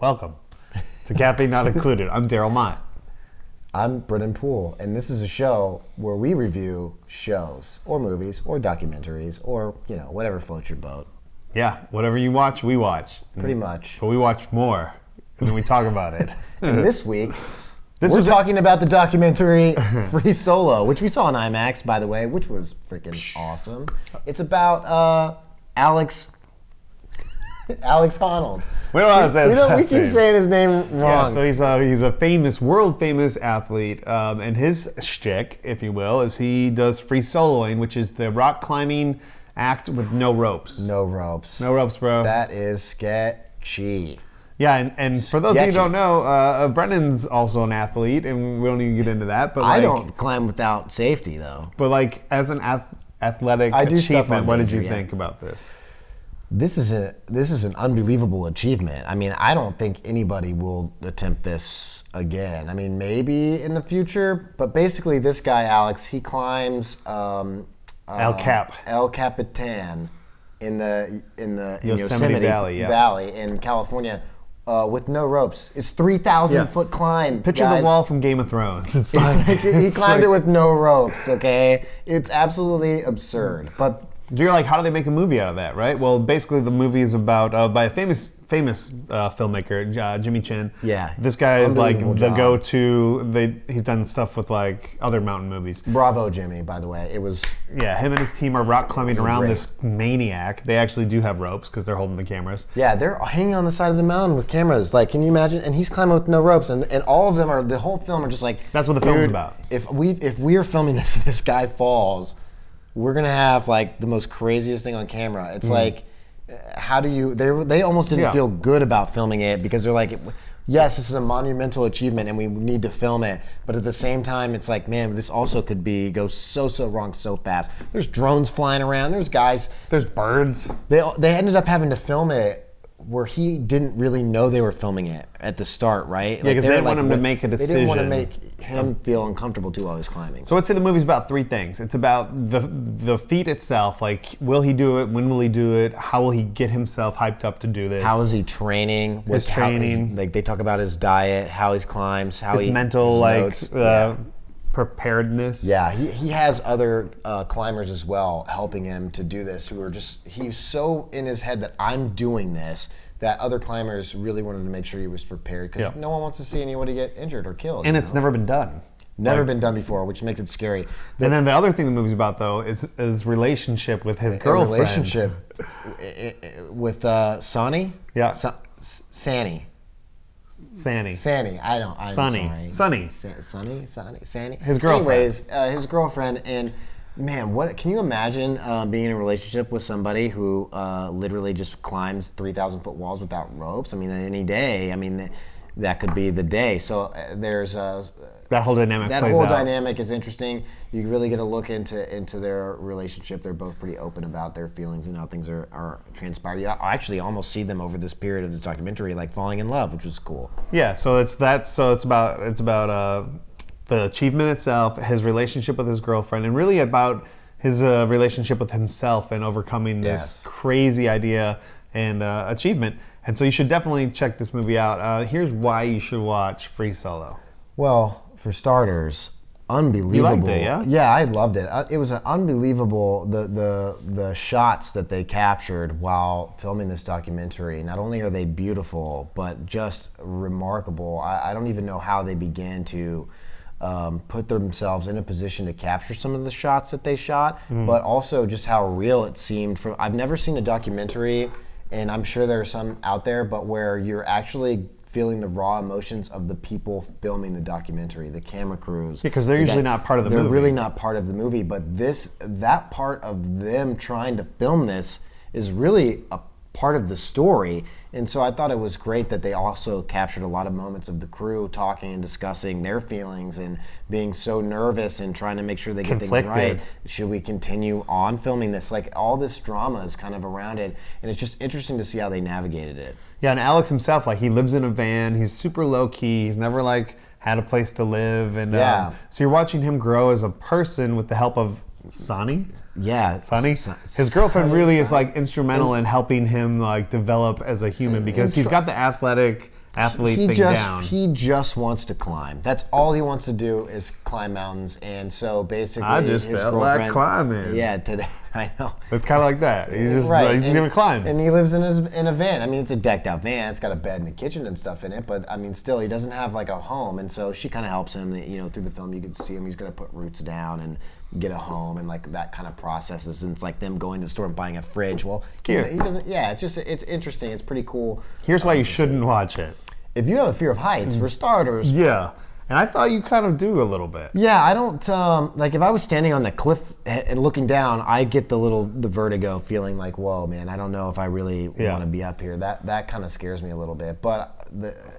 Welcome to Caffeine Not Included. I'm Daryl Mott. I'm Brennan Poole, and this is a show where we review shows or movies or documentaries or, whatever floats your boat. Yeah, whatever you watch, we watch. Pretty much. But we watch more, and then we talk about it. And this week, we're talking about the documentary Free Solo, which we saw in IMAX, by the way, which was freaking awesome. It's about Alex Honnold. We don't know his we keep saying his name wrong. Yeah, so he's a famous, world famous athlete, and his shtick, if you will, is he does free soloing, which is the rock climbing act with no ropes. No ropes. No ropes, bro. That is sketchy. Yeah, and for those of you who don't know, Brennan's also an athlete, and we don't even get into that. But I don't climb without safety, though. But as an athletic achievement, what did you think about this? This is an unbelievable achievement. I mean, I don't think anybody will attempt this again. I mean, maybe in the future, but basically, this guy Alex, he climbs El Capitan in the Yosemite Valley in California with no ropes. It's 3,000 foot climb. Picture guys. the wall from Game of Thrones. He climbed it with no ropes. Okay, it's absolutely absurd, but. You're like, how do they make a movie out of that, right? Well, basically, the movie is about by a famous filmmaker, Jimmy Chin. Yeah, this guy is like the go-to. He's done stuff with like other mountain movies. Bravo, Jimmy! By the way, it was. Yeah, him and his team are rock climbing around this maniac. They actually do have ropes because they're holding the cameras. Yeah, they're hanging on the side of the mountain with cameras. Like, can you imagine? And he's climbing with no ropes, and all of them are the whole film are just like. That's what the film's about. If we are filming this, and this guy falls. We're gonna have like the most craziest thing on camera. It's like, how do you? They almost didn't feel good about filming it because they're like, yes, this is a monumental achievement and we need to film it. But at the same time, it's like, man, this also could go so wrong so fast. There's drones flying around. There's guys. There's birds. They ended up having to film it where he didn't really know they were filming it at the start, right? Yeah, because they didn't want him to make a decision. They didn't want to make him feel uncomfortable too while he was climbing. So I'd say the movie's about three things. It's about the feat itself, like will he do it, when will he do it, how will he get himself hyped up to do this? How is he training? His training. Like they talk about his diet, how he climbs, his mental preparedness. Yeah, he has other climbers as well helping him to do this who are he's so in his head that I'm doing this that other climbers really wanted to make sure he was prepared because no one wants to see anybody get injured or killed. And it's never been done. Never been done before, which makes it scary. And then the other thing the movie's about, though, is his relationship with his girlfriend. Relationship with Sonny? Yeah. Sanny. Sanny. I'm Sonny. Sanny. His girlfriend. Anyways, his girlfriend, and man, what can you imagine being in a relationship with somebody who literally just climbs 3,000 foot walls without ropes? I mean, any day. I mean, that could be the day. So there's that whole dynamic. That whole dynamic is interesting. You really get a look into their relationship. They're both pretty open about their feelings and how things are transpired. You actually almost see them over this period of this documentary, like falling in love, which was cool. Yeah. So it's that. So it's about the achievement itself, his relationship with his girlfriend, and really about his relationship with himself and overcoming this crazy idea and achievement. And so you should definitely check this movie out. Here's why you should watch Free Solo. Well, for starters, unbelievable. You liked it, yeah? Yeah, I loved it. It was an unbelievable, the shots that they captured while filming this documentary. Not only are they beautiful, but just remarkable. I don't even know how they began to put themselves in a position to capture some of the shots that they shot, but also just how real it seemed. I've never seen a documentary, and I'm sure there are some out there, but where you're actually feeling the raw emotions of the people filming the documentary, the camera crews. Yeah, because they're usually not part of the movie. They're really not part of the movie, but that part of them trying to film this is really a part of the story. And so I thought it was great that they also captured a lot of moments of the crew talking and discussing their feelings and being so nervous and trying to make sure they get things right. Should we continue on filming this? Like, all this drama is kind of around it, and it's just interesting to see how they navigated it. Yeah, and Alex himself, like, he lives in a van. He's super low key. He's never like had a place to live, and so you're watching him grow as a person with the help of Sonny? Yeah. Sonny? His girlfriend really is like instrumental in helping him like develop as a human because he's got the athletic athlete he thing just, down. He just wants to climb. That's all he wants to do is climb mountains. And so basically, I just his felt girlfriend, like climbing. Yeah, today I know. It's kind of like that. He's just he's gonna climb. And he lives in a van. I mean, it's a decked out van. It's got a bed and a kitchen and stuff in it. But I mean, still, he doesn't have like a home. And so she kind of helps him. You know, through the film, you can see him. He's gonna put roots down and get a home and like that kind of processes. And it's like them going to the store and buying a fridge. Well, he doesn't. Yeah, it's interesting. It's pretty cool. Here's why you shouldn't watch it. If you have a fear of heights, for starters. Yeah. And I thought you kind of do a little bit. Yeah, I don't like if I was standing on the cliff and looking down, I get the vertigo feeling like, whoa, man, I don't know if I really want to be up here. That kind of scares me a little bit. But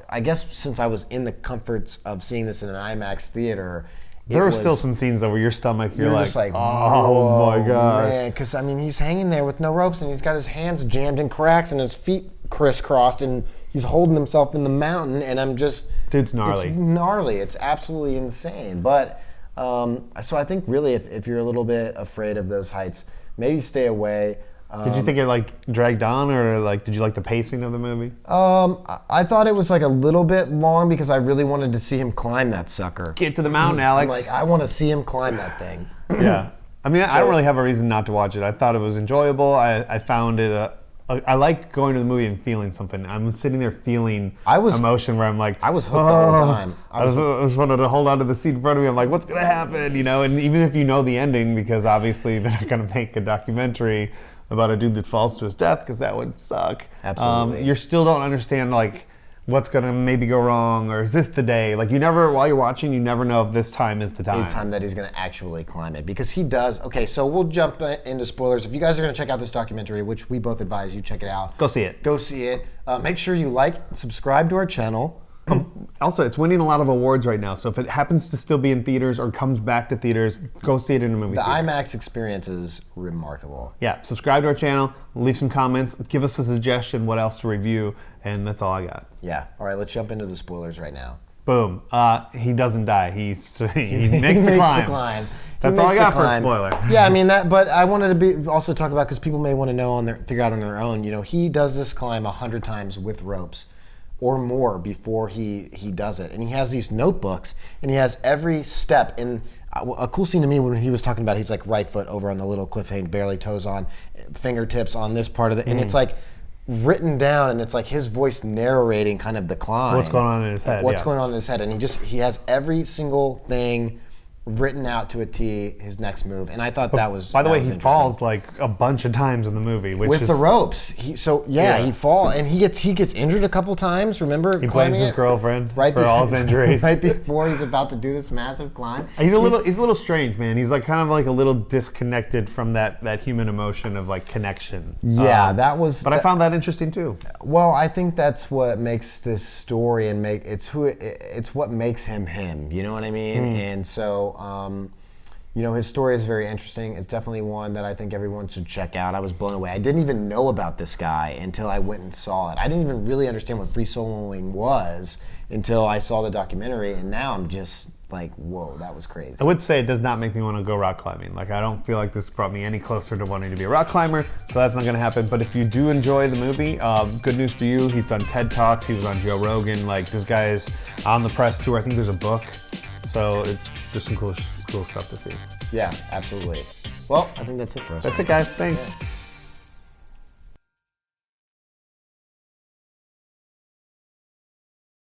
I guess since I was in the comforts of seeing this in an IMAX theater, there are still some scenes over your stomach. You're just like, oh my gosh, man, because I mean he's hanging there with no ropes and he's got his hands jammed in cracks and his feet crisscrossed and he's holding himself in the mountain, and I'm just... Dude's gnarly. It's gnarly. It's absolutely insane. But, so I think really if you're a little bit afraid of those heights, maybe stay away. Did you think it like dragged on, or like did you like the pacing of the movie? I thought it was like a little bit long because I really wanted to see him climb that sucker. Get to the mountain, Alex. I'm like, I want to see him climb that thing. Yeah. I mean, I don't really have a reason not to watch it. I thought it was enjoyable. I found it... I like going to the movie and feeling something. I'm sitting there feeling emotion where I'm like... I was hooked the whole time. I was wanted to hold on to the seat in front of me. I'm like, what's going to happen? You know, and even if you know the ending, because obviously they're not going to make a documentary about a dude that falls to his death, because that would suck. Absolutely. You still don't understand, like, what's going to maybe go wrong, or is this the day? Like, you never, while you're watching, you never know if this time is the time. It's time that he's going to actually climb it, because he does. Okay, so we'll jump into spoilers. If you guys are going to check out this documentary, which we both advise you check it out. Go see it. Go see it. Make sure you like, subscribe to our channel. Also, it's winning a lot of awards right now, so if it happens to still be in theaters or comes back to theaters, go see it in a movie theater. The IMAX experience is remarkable. Yeah, subscribe to our channel, leave some comments, give us a suggestion what else to review, and that's all I got. Yeah. All right, let's jump into the spoilers right now. Boom. He doesn't die. He makes the climb. That's all I got for a spoiler. Yeah, I mean that. But I wanted to also talk about, because people may want to know figure out on their own. You know, he does this climb 100 times with ropes or more before he does it, and he has these notebooks, and he has every step. And a cool scene to me when he was talking about, he's like right foot over on the little cliff, barely toes on, fingertips on this part of it, and it's like written down, and it's like his voice narrating kind of the climb. What's going on in his head? What's going on in his head, and he has every single thing written out to a T, his next move, and I thought that was. By the way, he falls like a bunch of times in the movie, which with is, the ropes. He falls, and he gets injured a couple times. Remember, he blames his girlfriend for all his injuries right before he's about to do this massive climb. He's a little strange, man. He's like kind of like a little disconnected from that human emotion of like connection. Yeah, that was. But I found that interesting too. Well, I think that's what makes this story it's what makes him him. You know what I mean? And so. You know, his story is very interesting. It's definitely one that I think everyone should check out. I was blown away. I didn't even know about this guy until I went and saw it. I didn't even really understand what free soloing was until I saw the documentary, and now I'm just like, whoa, that was crazy. I would say it does not make me want to go rock climbing. Like, I don't feel like this brought me any closer to wanting to be a rock climber, so that's not going to happen. But if you do enjoy the movie, good news for you. He's done TED Talks. He was on Joe Rogan. Like, this guy is on the press tour. I think there's a book. So it's just some cool stuff to see. Yeah, absolutely. Well, I think that's it for us. That's it, guys. Thanks. Yeah.